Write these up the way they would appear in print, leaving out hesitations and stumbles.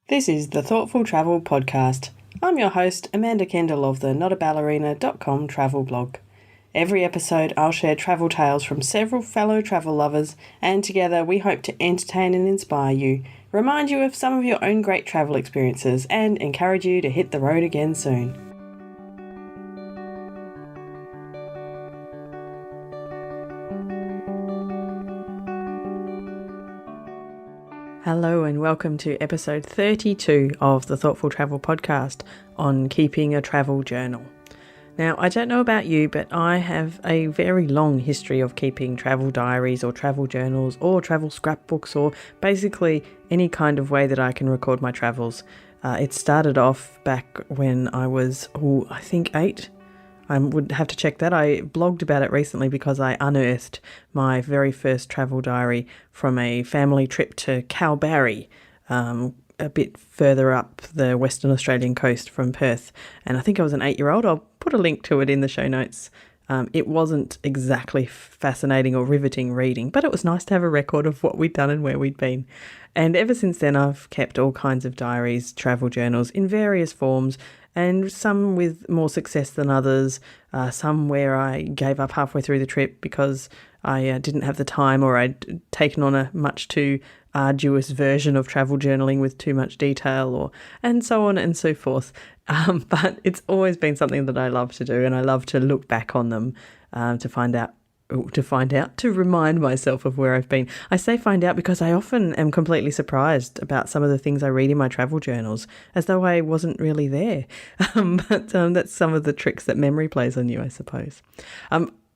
This is the Thoughtful Travel Podcast. I'm your host, Amanda Kendall of the notaballerina.com travel blog. Every episode, I'll share travel tales from several fellow travel lovers, and together we hope to entertain and inspire you, remind you of some of your own great travel experiences, and encourage you to hit the road again soon. Hello and welcome to episode 32 of the Thoughtful Travel Podcast on keeping a travel journal. Now, I don't know about you, but I have a very long history of keeping travel diaries or travel journals or travel scrapbooks or basically any kind of way that I can record my travels. It started off back when I was, I think 8. I would have to check that. I blogged about it recently because I unearthed my very first travel diary from a family trip to Galbraith, a bit further up the Western Australian coast from Perth. And I think I was an 8-year-old. I'll put a link to it in the show notes. It wasn't exactly fascinating or riveting reading, but it was nice to have a record of what we'd done and where we'd been. And ever since then, I've kept all kinds of diaries, travel journals in various forms, and some with more success than others, some where I gave up halfway through the trip because I didn't have the time or I'd taken on a much too arduous version of travel journaling with too much detail, and so on and so forth. But it's always been something that I love to do, and I love to look back on them to remind myself of where I've been. I say find out because I often am completely surprised about some of the things I read in my travel journals, as though I wasn't really there. But that's some of the tricks that memory plays on you, I suppose.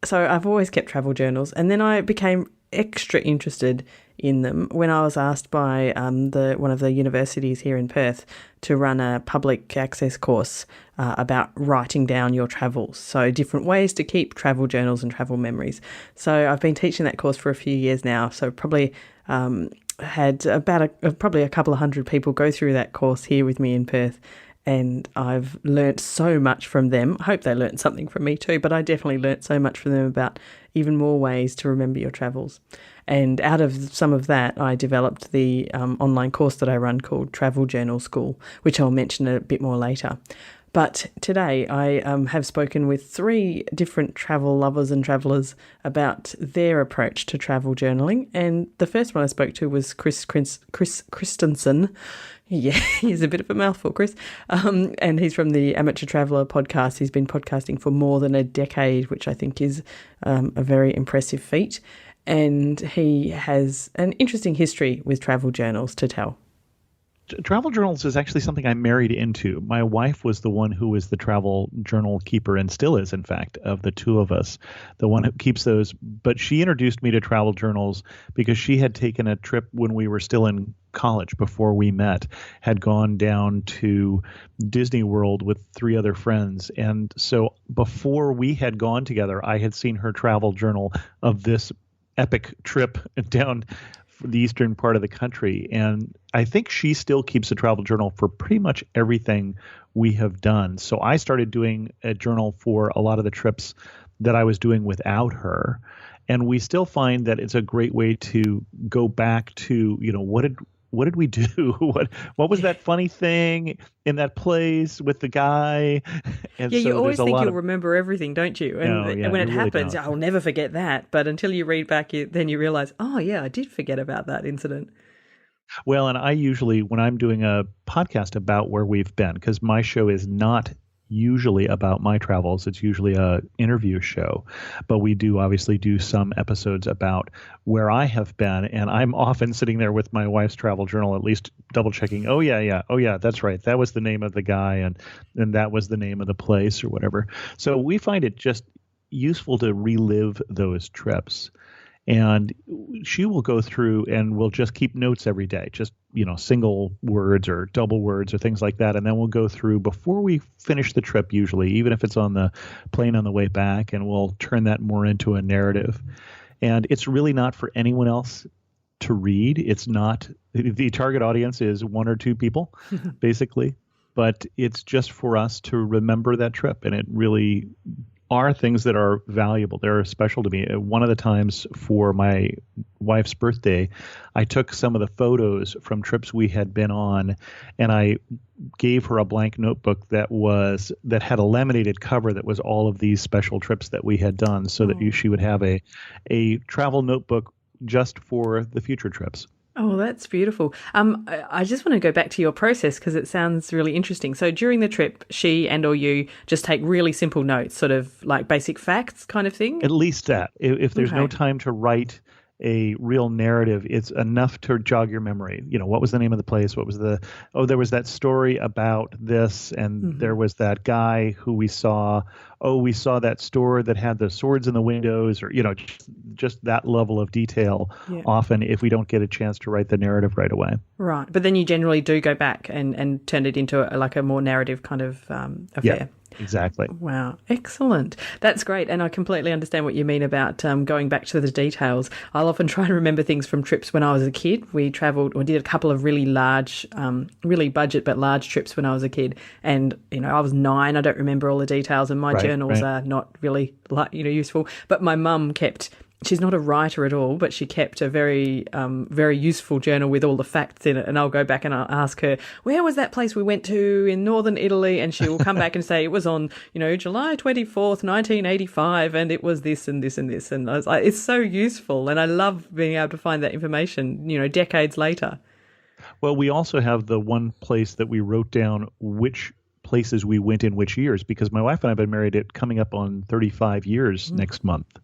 So I've always kept travel journals, and then I became extra interested in them when I was asked by one of the universities here in Perth to run a public access course about writing down your travels. So different ways to keep travel journals and travel memories. So I've been teaching that course for a few years now. So probably had about probably a couple of hundred people go through that course here with me in Perth. And I've learnt so much from them. I hope they learnt something from me too, but I definitely learnt so much from them about even more ways to remember your travels. And out of some of that, I developed the online course that I run called Travel Journal School, which I'll mention a bit more later. But today I have spoken with 3 different travel lovers and travellers about their approach to travel journaling. And the first one I spoke to was Chris Christensen. Yeah, he's a bit of a mouthful, Chris. And he's from the Amateur Traveller podcast. He's been podcasting for more than a decade, which I think is a very impressive feat. And he has an interesting history with travel journals to tell. Travel journals is actually something I married into. My wife was the one who was the travel journal keeper and still is, in fact, of the two of us, the one who keeps those. But she introduced me to travel journals because she had taken a trip when we were still in college before we met, had gone down to Disney World with 3 other friends. And so before we had gone together, I had seen her travel journal of this epic trip down the eastern part of the country. And I think she still keeps a travel journal for pretty much everything we have done. So I started doing a journal for a lot of the trips that I was doing without her. And we still find that it's a great way to go back to, what did we do? What was that funny thing in that place with the guy? And yeah, so you always think you'll remember everything, don't you? And when it really happens, don't. I'll never forget that. But until you read back, then you realize, oh, yeah, I did forget about that incident. Well, and I usually, when I'm doing a podcast about where we've been, because my show is not usually about my travels, it's usually a interview show, but we do obviously do some episodes about where I have been, and I'm often sitting there with my wife's travel journal, at least double checking, oh yeah, that's right, that was the name of the guy, and that was the name of the place or whatever. So we find it just useful to relive those trips. And she will go through and we'll just keep notes every day, just, single words or double words or things like that. And then we'll go through before we finish the trip, usually, even if it's on the plane on the way back, and we'll turn that more into a narrative. And it's really not for anyone else to read. It's not, the target audience is 1 or 2 people, basically. But it's just for us to remember that trip. And it really are things that are valuable. They're special to me. One of the times for my wife's birthday, I took some of the photos from trips we had been on, and I gave her a blank notebook that had a laminated cover that was all of these special trips that we had done, so that she would have a travel notebook just for the future trips. Oh, that's beautiful. I just want to go back to your process because it sounds really interesting. So during the trip, she and or you just take really simple notes, sort of like basic facts kind of thing? At least that. If there's no time to write a real narrative, it's enough to jog your memory. What was the name of the place? What was there was that story about this, and there was that guy who we saw. Oh, we saw that store that had the swords in the windows, or, just that level of detail. Yeah. Often, if we don't get a chance to write the narrative right away. Right. But then you generally do go back and turn it into a more narrative kind of affair. Yeah. Exactly. Wow. Excellent. That's great. And I completely understand what you mean about going back to the details. I'll often try and remember things from trips when I was a kid. We travelled or did a couple of really large, really budget but large trips when I was a kid. And, I was 9. I don't remember all the details, and my journals are not really, useful. But my mum she's not a writer at all, but she kept a very, very useful journal with all the facts in it. And I'll go back and I'll ask her, where was that place we went to in northern Italy? And she will come back and say, it was on, July 24th, 1985, and it was this and this and this. And I was like, it's so useful. And I love being able to find that information, decades later. Well, we also have the one place that we wrote down which places we went in which years, because my wife and I have been married coming up on 35 years next month.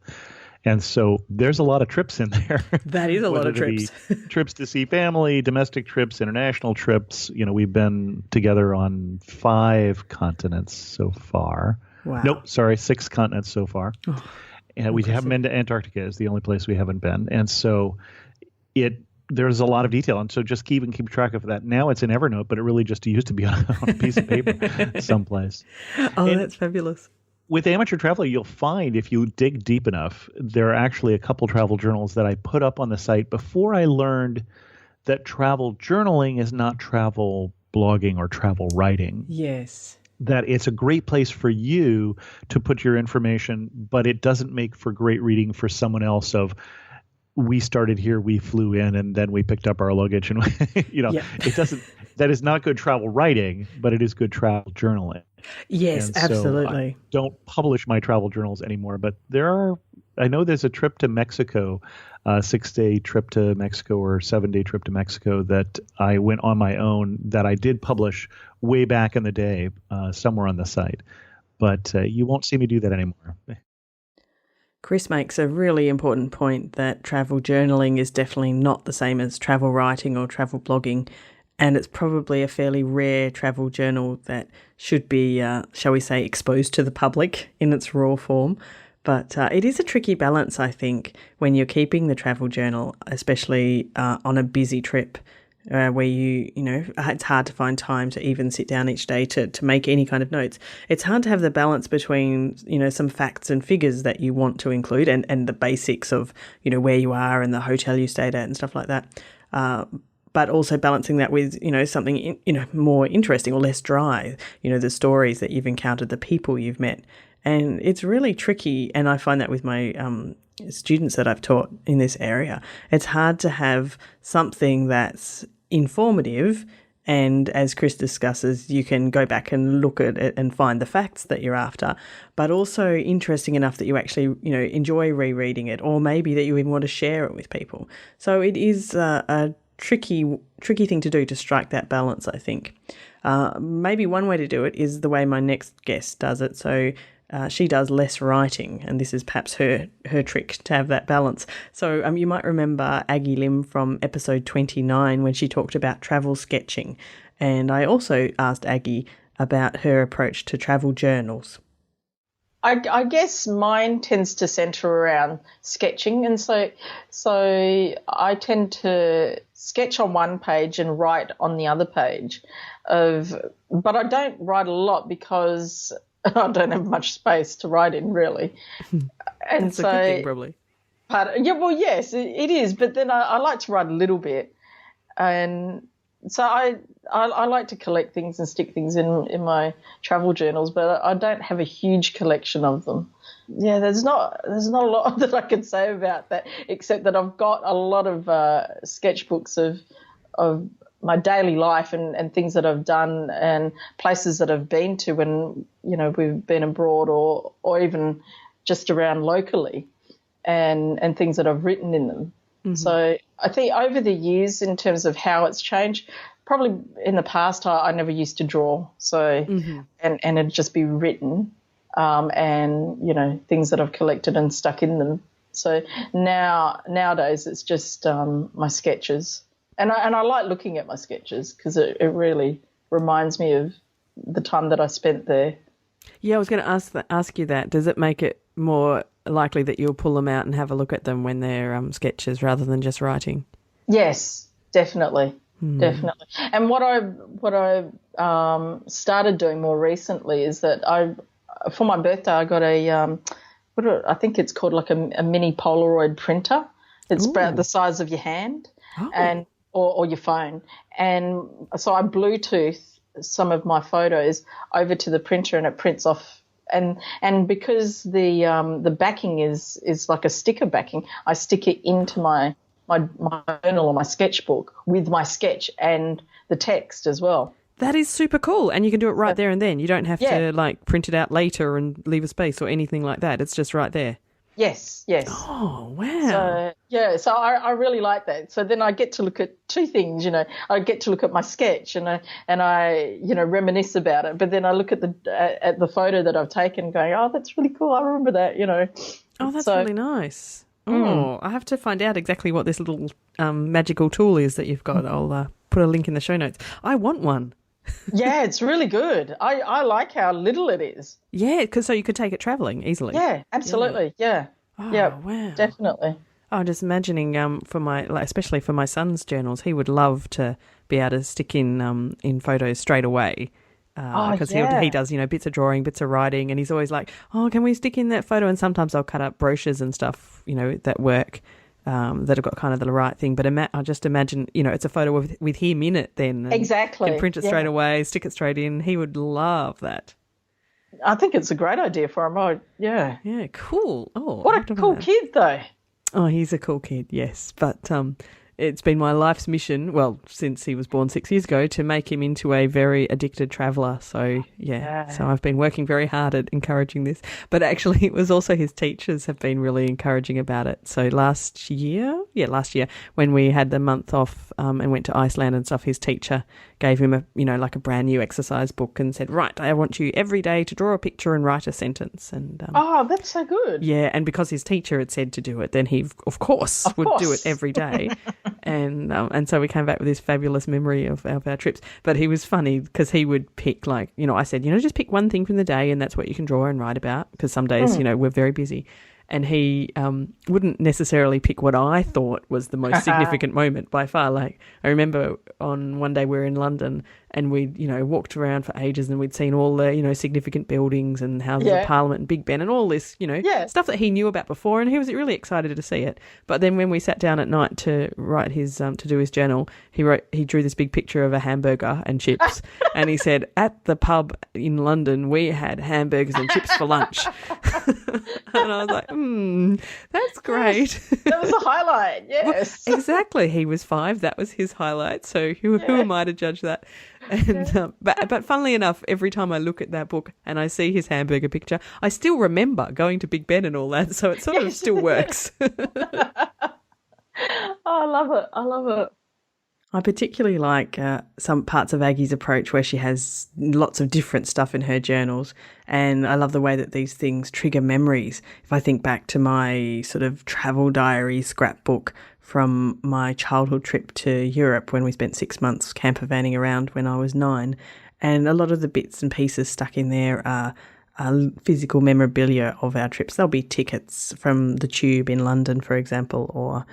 And so there's a lot of trips in there. That is a lot of trips. Trips to see family, domestic trips, international trips. We've been together on 5 continents so far. Wow. Nope, sorry, 6 continents so far. Oh, and we haven't been to Antarctica. Is the only place we haven't been. And so there's a lot of detail. And so just keep track of that. Now it's in Evernote, but it really just used to be on a piece of paper someplace. Oh, and that's fabulous. With Amateur Traveler, you'll find if you dig deep enough, there are actually a couple travel journals that I put up on the site before I learned that travel journaling is not travel blogging or travel writing. Yes. That it's a great place for you to put your information, but it doesn't make for great reading for someone else of, we started here, we flew in, and then we picked up our luggage. And, it doesn't, that is not good travel writing, but it is good travel journaling. Yes, and absolutely. So I don't publish my travel journals anymore, but I know there's a trip to Mexico, a 6-day trip to Mexico or 7-day trip to Mexico that I went on my own that I did publish way back in the day, somewhere on the site. But you won't see me do that anymore. Chris makes a really important point that travel journaling is definitely not the same as travel writing or travel blogging. And it's probably a fairly rare travel journal that should be, shall we say, exposed to the public in its raw form. But it is a tricky balance, I think, when you're keeping the travel journal, especially on a busy trip where it's hard to find time to even sit down each day to make any kind of notes. It's hard to have the balance between, some facts and figures that you want to include and the basics of, where you are and the hotel you stayed at and stuff like that. But also balancing that with, something, more interesting or less dry, the stories that you've encountered, the people you've met. And it's really tricky. And I find that with my students that I've taught in this area, it's hard to have something that's informative. And as Chris discusses, you can go back and look at it and find the facts that you're after, but also interesting enough that you actually, enjoy rereading it, or maybe that you even want to share it with people. So it is a tricky thing to do, to strike that balance, I think. Maybe one way to do it is the way my next guest does it. So she does less writing, and this is perhaps her trick to have that balance. So you might remember Aggie Lim from episode 29 when she talked about travel sketching. And I also asked Aggie about her approach to travel journals. I guess mine tends to centre around sketching, and so I tend to sketch on one page and write on the other page. But I don't write a lot because I don't have much space to write in, really. And that's a good thing, probably. Yes, it is. But then I like to write a little bit, and so I I like to collect things and stick things in my travel journals, but I don't have a huge collection of them. Yeah, there's not a lot that I can say about that, except that I've got a lot of sketchbooks of my daily life and things that I've done and places that I've been to when, we've been abroad or even just around locally and things that I've written in them. Mm-hmm. So I think over the years, in terms of how it's changed, probably in the past I never used to draw. So and it'd just be written and, things that I've collected and stuck in them. So nowadays it's just my sketches. And I like looking at my sketches because it really reminds me of the time that I spent there. Yeah, I was going to ask you that. Does it make it more likely that you'll pull them out and have a look at them when they're sketches rather than just writing? Yes, definitely, definitely. And what I started doing more recently is that for my birthday I got I think it's called like a mini Polaroid printer. It's about the size of your hand and or your phone. And so I Bluetooth some of my photos over to the printer and it prints off. And because the backing is like a sticker backing, I stick it into my journal or my sketchbook with my sketch and the text as well. That is super cool, and you can do it right there and then. You don't have to print it out later and leave a space or anything like that. It's just right there. Yes. Oh, wow. So I really like that. So then I get to look at two things, I get to look at my sketch and I reminisce about it. But then I look at the photo that I've taken going, oh, that's really cool. I remember that, Oh, that's really nice. Oh, I have to find out exactly what this little magical tool is that you've got. I'll put a link in the show notes. I want one. Yeah, it's really good. I like how little it is. Yeah, because so you could take it travelling easily. Yeah, absolutely. Yeah. Oh, yeah, wow. Definitely. I'm just imagining especially for my son's journals, he would love to be able to stick in photos straight away. Because he does, bits of drawing, bits of writing, and he's always like, oh, can we stick in that photo? And sometimes I'll cut up brochures and stuff, that work. That have got kind of the right thing. But I just imagine, it's a photo with him in it then. Exactly. Can print it straight away, stick it straight in. He would love that. I think it's a great idea for him. Yeah. Yeah, cool. Oh, what a cool kid, though. Oh, he's a cool kid, yes. But it's been my life's mission, well, since he was born 6 years ago, to make him into a very addicted traveller. So, so I've been working very hard at encouraging this. But actually, it was also his teachers have been really encouraging about it. So last year, when we had the month off and went to Iceland and stuff, his teacher gave him a brand new exercise book and said, right, I want you every day to draw a picture and write a sentence. And that's so good. Yeah, and because his teacher had said to do it, then he, of course, would do it every day. And so we came back with this fabulous memory of our trips. But he was funny because he would pick I said, just pick one thing from the day and that's what you can draw and write about because some days, we're very busy. And he wouldn't necessarily pick what I thought was the most significant moment by far. Like I remember on one day we were in London and we'd, walked around for ages and we'd seen all the, significant buildings and Houses of Parliament and Big Ben and all this, stuff that he knew about before and he was really excited to see it. But then when we sat down at night to write his, to do his journal, he drew this big picture of a hamburger and chips and he said, at the pub in London, we had hamburgers and chips for lunch. And I was like, that's great. That was a highlight, yes. Well, exactly. He was 5. That was his highlight. So who am I to judge that? And but funnily enough, every time I look at that book and I see his hamburger picture, I still remember going to Big Ben and all that. So it sort of still works. I love it. I particularly like some parts of Aggie's approach where she has lots of different stuff in her journals, and I love the way that these things trigger memories. If I think back to my sort of travel diary scrapbook from my childhood trip to Europe when we spent 6 months camper vanning around when I was 9, and a lot of the bits and pieces stuck in there are physical memorabilia of our trips. There'll be tickets from the Tube in London, for example, or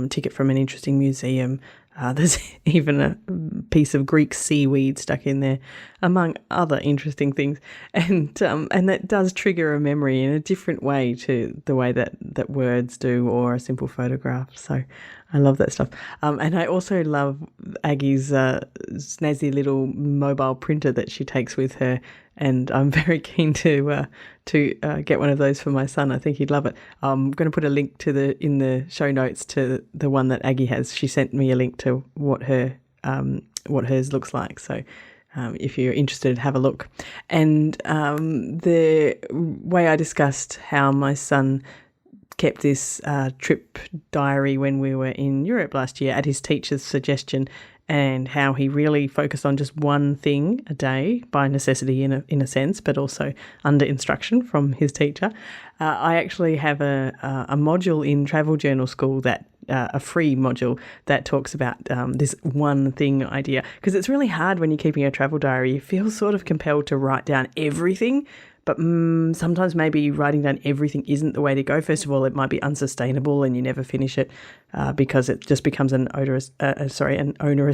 ticket from an interesting museum. There's even a piece of Greek seaweed stuck in there, among other interesting things. And that does trigger a memory in a different way to the way that words do or a simple photograph. So I love that stuff. And I also love Aggie's snazzy little mobile printer that she takes with her. And I'm very keen to get one of those for my son. I think he'd love it. I'm going to put a link in the show notes to the one that Aggie has. She sent me a link to what hers looks like. So if you're interested, have a look. And the way I discussed how my son kept this trip diary when we were in Europe last year at his teacher's suggestion, and how he really focused on just one thing a day by necessity in a sense, but also under instruction from his teacher. I actually have a module in Travel Journal School that a free module that talks about this one thing idea, because it's really hard when you're keeping a travel diary. You feel sort of compelled to write down everything, but sometimes maybe writing down everything isn't the way to go. First of all, it might be unsustainable and you never finish it because it just becomes an onerous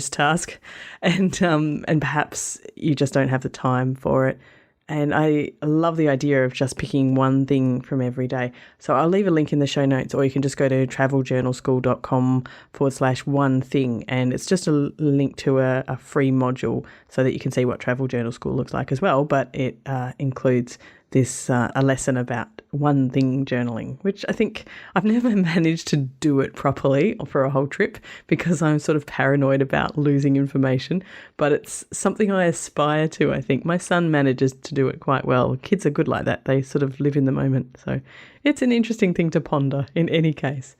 task, and perhaps you just don't have the time for it. And I love the idea of just picking one thing from every day. So I'll leave a link in the show notes, or you can just go to traveljournalschool.com/one thing. And it's just a link to a free module so that you can see what Travel Journal School looks like as well. But it includes this a lesson about one thing journaling, which I think I've never managed to do it properly for a whole trip because I'm sort of paranoid about losing information, but it's something I aspire to. I think my son manages to do it quite well. Kids are good like that. They sort of live in the moment. So it's an interesting thing to ponder in any case.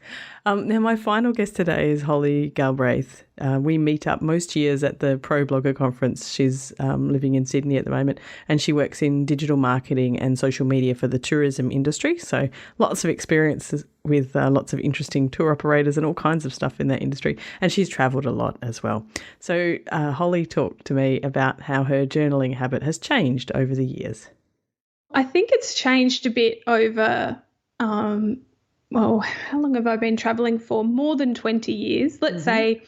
Now, my final guest today is Holly Galbraith. We meet up most years at the Pro Blogger Conference. She's living in Sydney at the moment, and she works in digital marketing and social media for the tourism industry. So lots of experiences with lots of interesting tour operators and all kinds of stuff in that industry. And she's travelled a lot as well. So Holly talked to me about how her journaling habit has changed over the years. I think it's changed a bit over how long have I been travelling for? More than 20 years. Let's say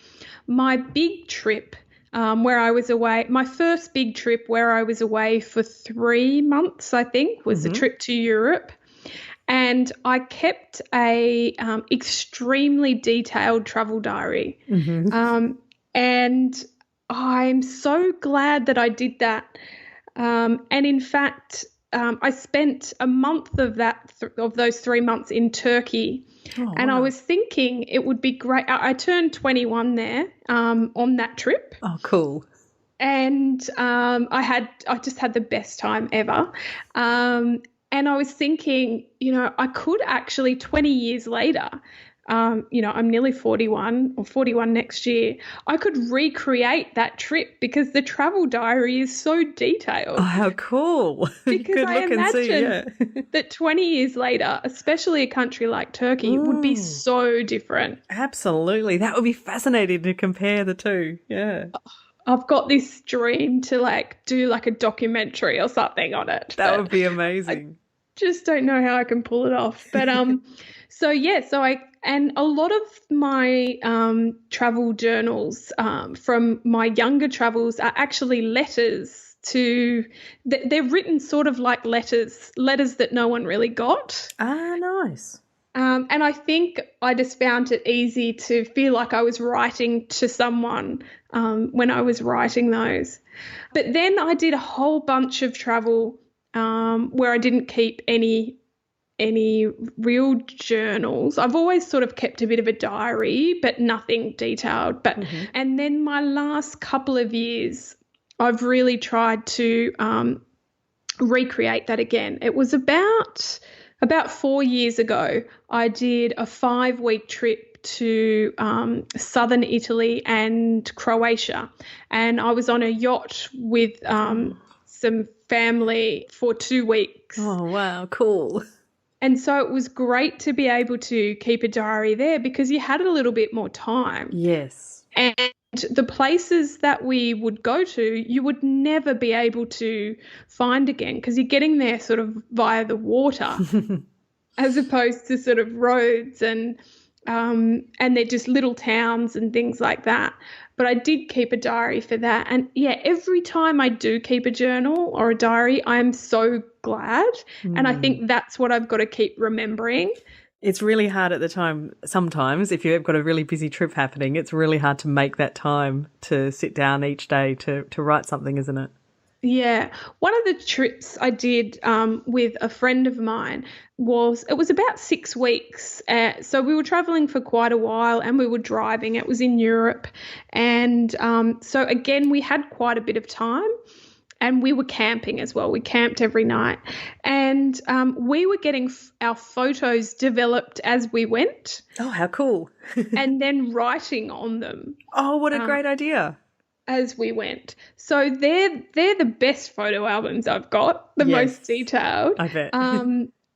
my big trip where I was away, my first big trip where I was away for 3 months, I think, was a trip to Europe. And I kept a extremely detailed travel diary. And I'm so glad that I did that. And in fact, I spent a month of those 3 months in Turkey, and I was thinking it would be great. I turned 21 there on that trip. Oh, cool! And I just had the best time ever. And I was thinking, I could actually 20 years later. I'm nearly 41 or 41 next year. I could recreate that trip because the travel diary is so detailed. Oh, how cool. Because I imagine that 20 years later, especially a country like Turkey, would be so different. Absolutely. That would be fascinating to compare the two. Yeah. I've got this dream to do a documentary or something on it. That would be amazing. I just don't know how I can pull it off. But and a lot of my travel journals from my younger travels are actually letters they're written sort of like letters that no one really got. Ah, nice. And I think I just found it easy to feel like I was writing to someone when I was writing those. But then I did a whole bunch of travel where I didn't keep any real journals. I've always sort of kept a bit of a diary, but nothing detailed. But and then my last couple of years, I've really tried to recreate that again. It was about 4 years ago. I did a 5-week trip to southern Italy and Croatia, and I was on a yacht with some family for 2 weeks. Oh, wow, cool. And so it was great to be able to keep a diary there because you had a little bit more time. Yes. And the places that we would go to, you would never be able to find again because you're getting there sort of via the water as opposed to sort of roads and they're just little towns and things like that. But I did keep a diary for that. And, yeah, every time I do keep a journal or a diary, I'm so glad. And I think that's what I've got to keep remembering, It's really hard at the time. Sometimes if you've got a really busy trip happening, it's really hard to make that time to sit down each day to write something, isn't it? Yeah. One of the trips I did with a friend of mine it was about 6 weeks. So we were traveling for quite a while and we were driving. It was in Europe. And so, again, we had quite a bit of time. And we were camping as well. We camped every night. And we were getting our photos developed as we went. Oh, how cool. And then writing on them. Oh, what a great idea. As we went. So they're the best photo albums I've got, the most detailed. I bet.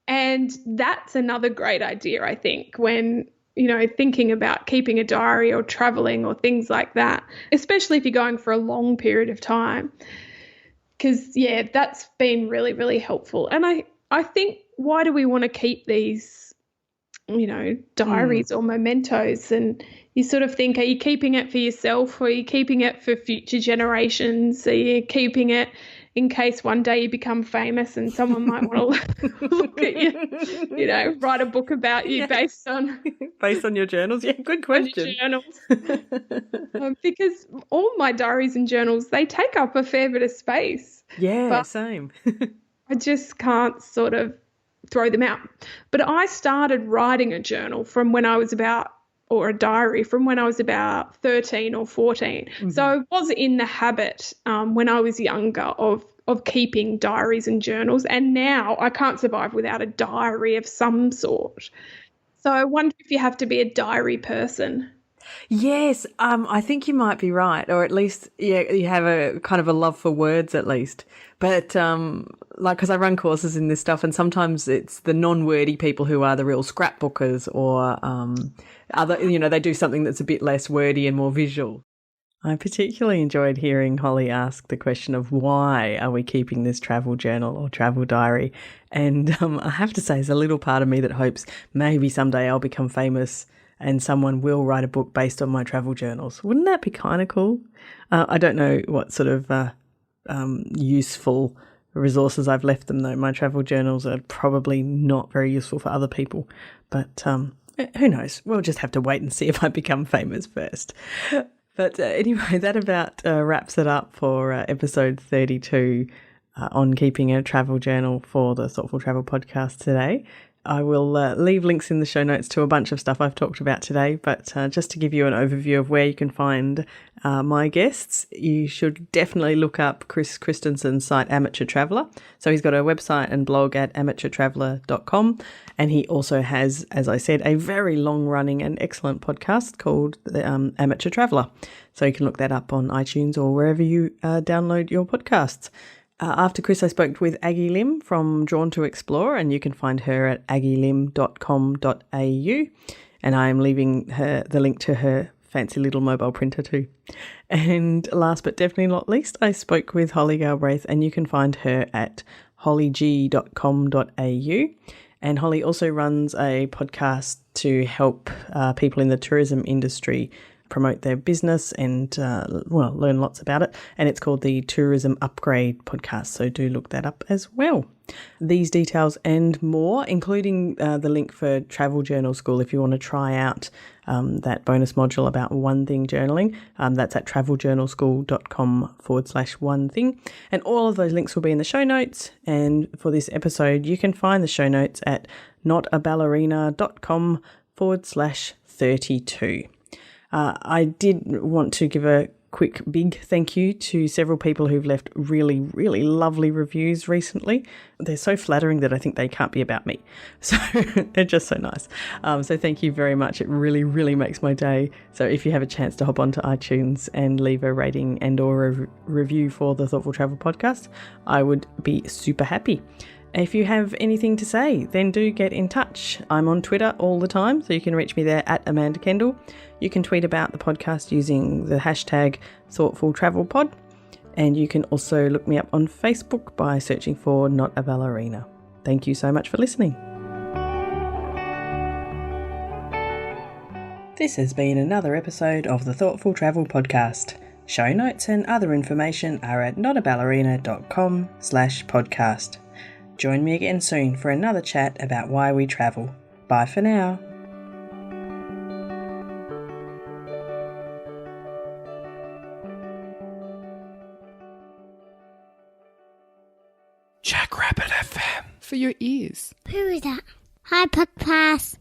And that's another great idea, I think, when thinking about keeping a diary or traveling or things like that, especially if you're going for a long period of time. Because, that's been really, really helpful. And I think, why do we want to keep these, diaries or mementos? And you sort of think, are you keeping it for yourself or are you keeping it for future generations? Are you keeping it in case one day you become famous and someone might want to look at you, write a book about you based on your journals? Yeah, good question. Journals. Because all my diaries and journals, they take up a fair bit of space. Yeah, same. I just can't sort of throw them out. But I started writing a journal or a diary from when I was about 13 or 14. Mm-hmm. So I was in the habit when I was younger of keeping diaries and journals, and now I can't survive without a diary of some sort. So I wonder if you have to be a diary person. Yes, I think you might be right, or at least you have a kind of a love for words at least. But because I run courses in this stuff, and sometimes it's the non-wordy people who are the real scrapbookers, or they do something that's a bit less wordy and more visual. I particularly enjoyed hearing Holly ask the question of why are we keeping this travel journal or travel diary, and I have to say there's a little part of me that hopes maybe someday I'll become famous and someone will write a book based on my travel journals. Wouldn't that be kind of cool? I don't know what sort of useful resources I've left them, though. My travel journals are probably not very useful for other people. But who knows? We'll just have to wait and see if I become famous first. But anyway, that about wraps it up for episode 32 on keeping a travel journal for the Thoughtful Travel podcast today. I will leave links in the show notes to a bunch of stuff I've talked about today, but just to give you an overview of where you can find my guests, you should definitely look up Chris Christensen's site, Amateur Traveller. So he's got a website and blog at amateurtraveller.com, and he also has, as I said, a very long-running and excellent podcast called the Amateur Traveller. So you can look that up on iTunes or wherever you download your podcasts. After Chris, I spoke with Aggie Lim from Drawn to Explore, and you can find her at aggielim.com.au, and I am leaving the link to her fancy little mobile printer too. And last but definitely not least, I spoke with Holly Galbraith, and you can find her at hollyg.com.au. And Holly also runs a podcast to help people in the tourism industry promote their business and, learn lots about it. And it's called the Tourism Upgrade Podcast, so do look that up as well. These details and more, including the link for Travel Journal School, if you want to try out that bonus module about one thing journaling, that's at traveljournalschool.com/one thing. And all of those links will be in the show notes. And for this episode, you can find the show notes at notaballerina.com/32. I did want to give a quick big thank you to several people who've left really, really lovely reviews recently. They're so flattering that I think they can't be about me. So they're just so nice. So thank you very much. It really, really makes my day. So if you have a chance to hop onto iTunes and leave a rating and or a review for the Thoughtful Travel podcast, I would be super happy. If you have anything to say, then do get in touch. I'm on Twitter all the time, so you can reach me there at Amanda Kendall. You can tweet about the podcast using the hashtag ThoughtfulTravelPod, and you can also look me up on Facebook by searching for Not a Ballerina. Thank you so much for listening. This has been another episode of the Thoughtful Travel Podcast. Show notes and other information are at notaballerina.com/podcast. Join me again soon for another chat about why we travel. Bye for now. Jackrabbit FM for your ears. Who is that? Hi, Puck Pass.